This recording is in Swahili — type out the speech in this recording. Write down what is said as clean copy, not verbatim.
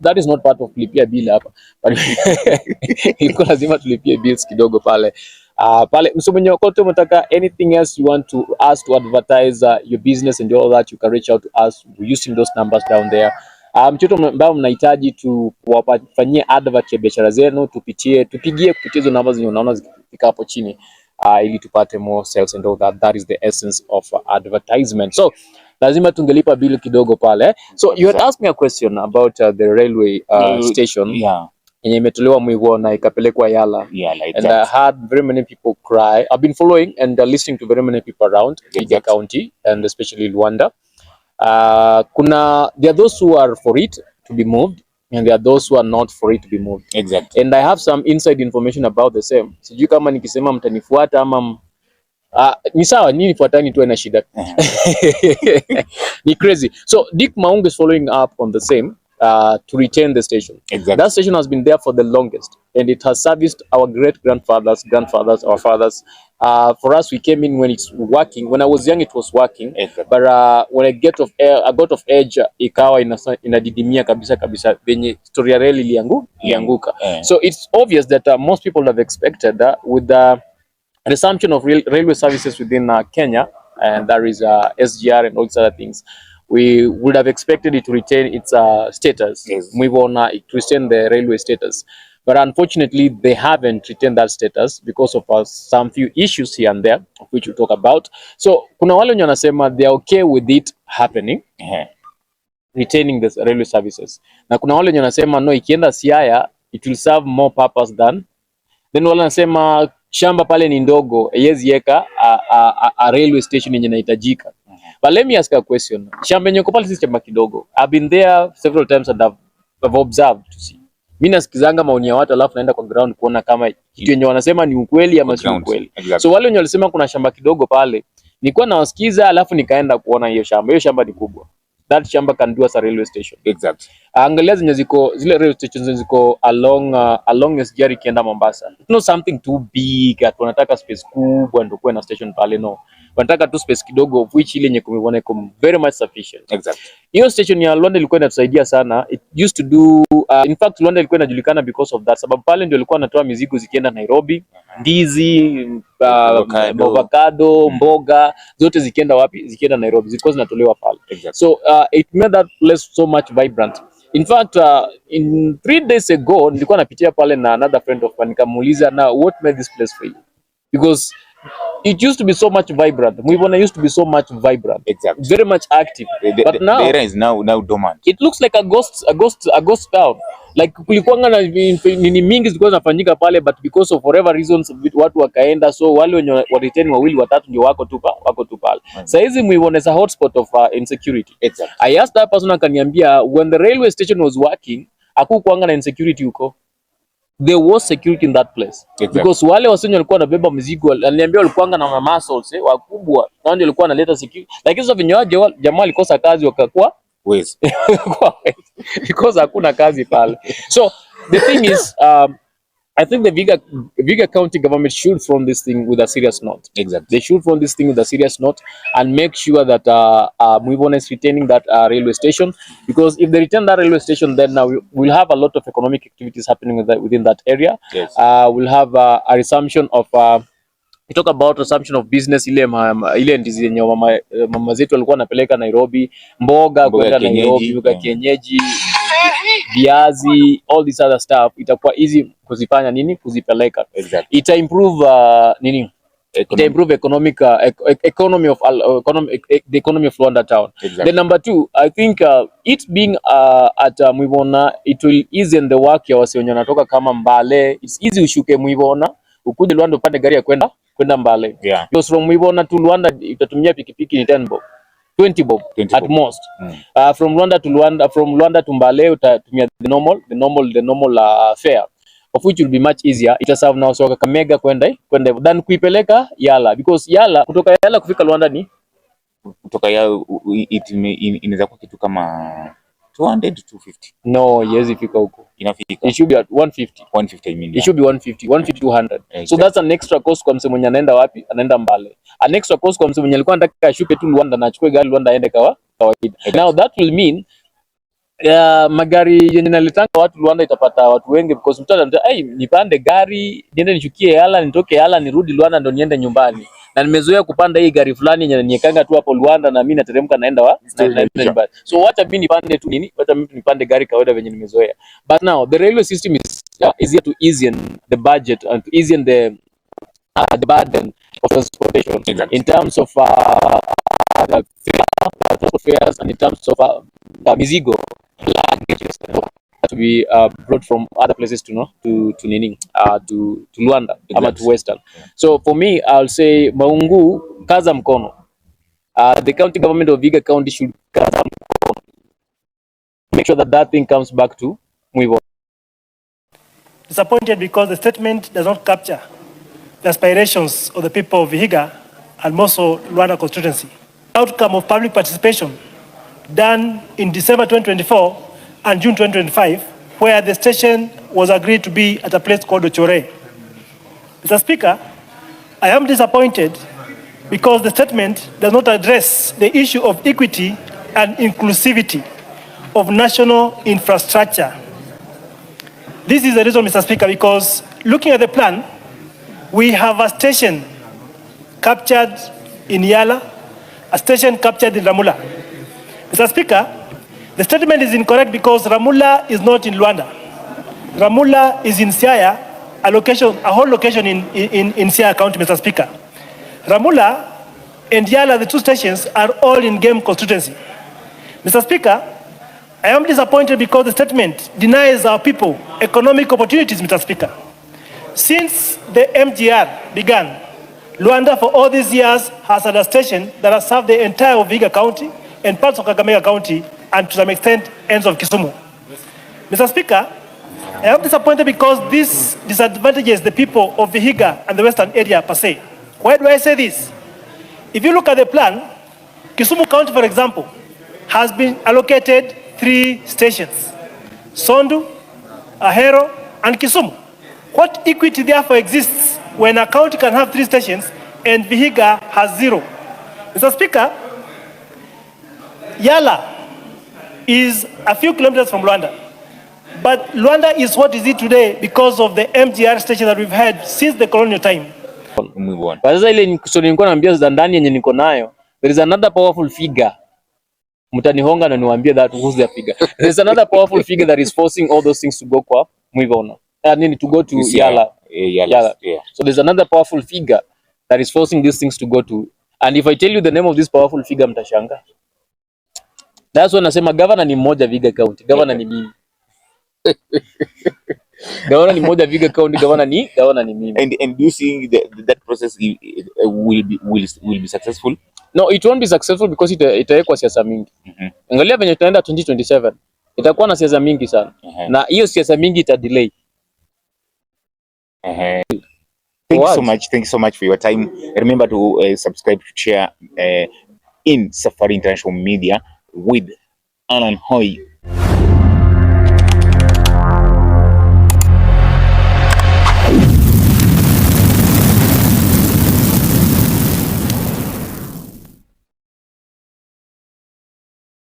that is not part of kulipia bill hapa. But iko lazima tulipie bills kidogo pale. Pale msomenyo kote mtaka anything else you want to ask to advertise your business and all that, you can reach out to us using those numbers down there. Mchoto ambao mnahitaji tuwafanyie advert ya biashara zenu, tupigie kupitia hizo numbers zenye unaona zikifika hapo chini, ili tupate more sales and all that. That is the essence of advertisement. So lazima tungelipa bill kidogo pale. So you had asked me a question about the railway station. Yeah. Yenye imetolewa Mwivo na ikapelekwa Yala. And I had very many people cry. I've been following and listening to very many people around Siaya County and especially Luanda. There are those who are for it to be moved and there are those who are not for it to be moved. Exactly. And I have some inside information about the same. Sijui kama nikisema mtanifuata ama ni sawa, nini fuatani tu ina shida. Ni crazy. So Dick Maungu is following up on the same to retain the station. Exactly. That station has been there for the longest and it has serviced our great-grandfathers, grandfathers, our fathers. For us, we came in when it's working. When I was young, it was working. Exactly. But when I got of age, ikawa inadidimia kabisa venye story ya reli ilianguka. So it's obvious that most people have expected with the resumption of railway services within Kenya, and there is SGR and all these other things, we would have expected it to retain its status. Yes. We want to retain the railway status, but unfortunately they haven't retained that status because of some few issues here and there, of which we'll talk about. So kuna wale wenye wanasema they are okay with it happening, retaining the railway services, na kuna wale wenye wanasema no, ikienda Siaya it will serve more purpose than. Then wale wanasema shamba pale ni ndogo, haiwezi weka a railway station yenye inahitajika. But let me ask a question. Shamba yenye pale si shamba kidogo. I've been there several times and I've observed to see. Mimi nasikizanga maoni ya watu alafu naenda kwa ground kuona kama kitu yenye wanasema ni ukweli ama si ukweli. Exactly. So wale wenye walisema kuna shamba kidogo pale, nilikuwa nawasikiza alafu nikaenda kuona hiyo shamba. Hiyo shamba ni kubwa. That shamba can do as a railway station. Exactly. Angalia zenye zile railway stations ziko along SGR ikienda Mombasa. It's not something too big. Tunataka space kubwa ndio kuwe na station pale, no. Wanataka tu space kidogo, of which ile yenye kumeona iko very much sufficient. Exactly. Hiyo station ya Luanda ilikuwa inatusaidia sana. It used to do in fact Luanda ilikuwa inajulikana because of that. Sababu pale ndio ilikuwa inatoa mizigo zikienda Nairobi, ndizi, avocado, mboga, zote zikienda wapi? Zikienda Nairobi. Zilikuwa zinatolewa pale. Exactly. So it made that place so much vibrant. In fact, in 3 days ago nilikuwa napitia pale na another friend of mine, nikamuuliza now what made this place for you? Because it used to be so much vibrant. Mwibona used to be so much vibrant. Exactly. Very much active. But now the area is now dormant. It looks like a ghost town. Like kulikuanga na nini mingi zilikuwa zinafanyika pale, but because of whatever reasons watu wakaenda, so wale wenye wa retain wawili watatu ndio wako tu pale. Sasa hizi Mwibona is a hotspot of insecurity. Exactly. I asked that person, akaniambia when the railway station was working, hakukuanga na insecurity huko. There was security in that place. Exactly. Because wale wasenyo walikuwa wanabeba mizigo, aliniambia walikuanga na muscles wakubwa, na ndio walikuwa wanaleta security. Like hizo vinyoaje jamaa alikosa kazi wakakuwa ways. Because hakuna kazi pale. So the thing is I think the Vihiga County government should front this thing with a serious note. Exactly. They should front this thing with a serious note and make sure that Mwibona is retaining that railway station, because if they retain that railway station, then now we'll have a lot of economic activities happening within that area. Yes. We'll have a resumption of we talk about resumption of business, ile ndizi yenye mama zetu walikuwa wanapeleka Nairobi, mboga kwenda Nairobi, mboga kienyeji, viazi, all this other stuff, itakuwa easy kuzifanya kuzipeleka. Exactly. Ita improve ita improve economy of the economy of Luanda Town. Exactly. Then number 2, I think it being at Mwibona, it will ease in the work ya wasi wenye wanatoka kama Mbale. It's easy ushuke Mwibona ukuje Luanda upande gari ya kwenda Mbale. Yeah. Because from Mwibona to Luanda utatumia pikipiki ni 10 bob. 20 bob at most. From Luanda to Mbale utatumia the normal fare, of which will be much easier. Ita serve now so Kakamega kwenda than kuipeleka Yala, because Yala kutoka Yala kufika Luanda ni kutoka inaweza kuwa kitu kama 200 to 250. No, yes, fika huko. Inafika. It should be at 150. 150 I mean. It should be 150, 200. Exactly. So that's an extra cost kwa mse mwenye anaenda wapi? Anaenda Mbale. An extra cost kwa mse mwenye alikuwa anataka ashuke tu Luanda na achukue gari Luanda aende kawaida. Now that will mean ya magari yenye naletanga watu Luanda itapata watu wengi, because mtu anataka nipande gari niende nichukie Yala, nitoke Yala nirudi Luanda ndo niende nyumbani, na nimezoea kupanda hii gari fulani yenye niekanga tu hapo Luanda, na mimi nateremka naenda nyumbani. So wacha mimi nipande tu nini, wacha mimi nipande gari kawaida venye nimezoea. But now the railway system is here to ease the budget and to ease the burden of transportation. Exactly. In terms of fares, and in terms of mizigo luggages to be brought from other places to Luanda, Exactly. to Western. So for me, I'll say Maungu, kaza mkono. The county government of Vihiga County should kaza mkono, make sure that thing comes back to move on. Disappointed because the statement does not capture the aspirations of the people of Vihiga and also Luanda constituency. Outcome of public participation done in December 2024 and June 2025, where the station was agreed to be at a place called Ochwore. Mr. Speaker, I am disappointed because the statement does not address the issue of equity and inclusivity of national infrastructure. This is the reason, Mr. Speaker, because looking at the plan, we have a station captured in Yala, a station captured in Ramula. Mr. Speaker, the statement is incorrect because Ramula is not in Luanda. Ramula is in Siaya, a whole location in Siaya County, Mr. Speaker. Ramula and Yala, the two stations, are all in game constituency. Mr. Speaker, I am disappointed because the statement denies our people economic opportunities, Mr. Speaker. Since the MGR began, Luanda for all these years has had a station that has served the entire of Vihiga County and parts of Kakamega County, and to some extent ends of Kisumu. Mr. Speaker, I am disappointed because this disadvantages the people of Vihiga and the western area per se. Why do I say this? If you look at the plan, Kisumu County, for example, has been allocated 3 stations: Sondu, Ahero, and Kisumu. What equity therefore exists when a county can have 3 stations and Vihiga has 0? Mr. Speaker, Yala is a few kilometers from Luanda, but Luanda is what is it today because of the MGR station that we've had since the colonial time. Move on. But sasa ile nilikuwa naambia za ndani yenye niko nayo, there is another powerful figure. Mtanihonga na niwaambie that who's the figure. There is another powerful figure that is forcing all those things to go kwa Mwivaona. To go to Yala. Yala. Yeah. So there's another powerful figure that is forcing these things to go to. And if I tell you the name of this powerful figure, mtashanga. That's when nasema governor ni mmoja Vihiga County. Governor ni mimi. Governor ni mmoja Vihiga County. Governor ni mimi. And do you think that process will be successful? No, it won't be successful because itawekwa siasa mingi. Angalia venye tunaenda 2027. Itakuwa na siasa mingi sana. Na hiyo siasa mingi ita delay. Thank you so much for your time. Remember to subscribe, to share in Safari International Media with Alan Hoy.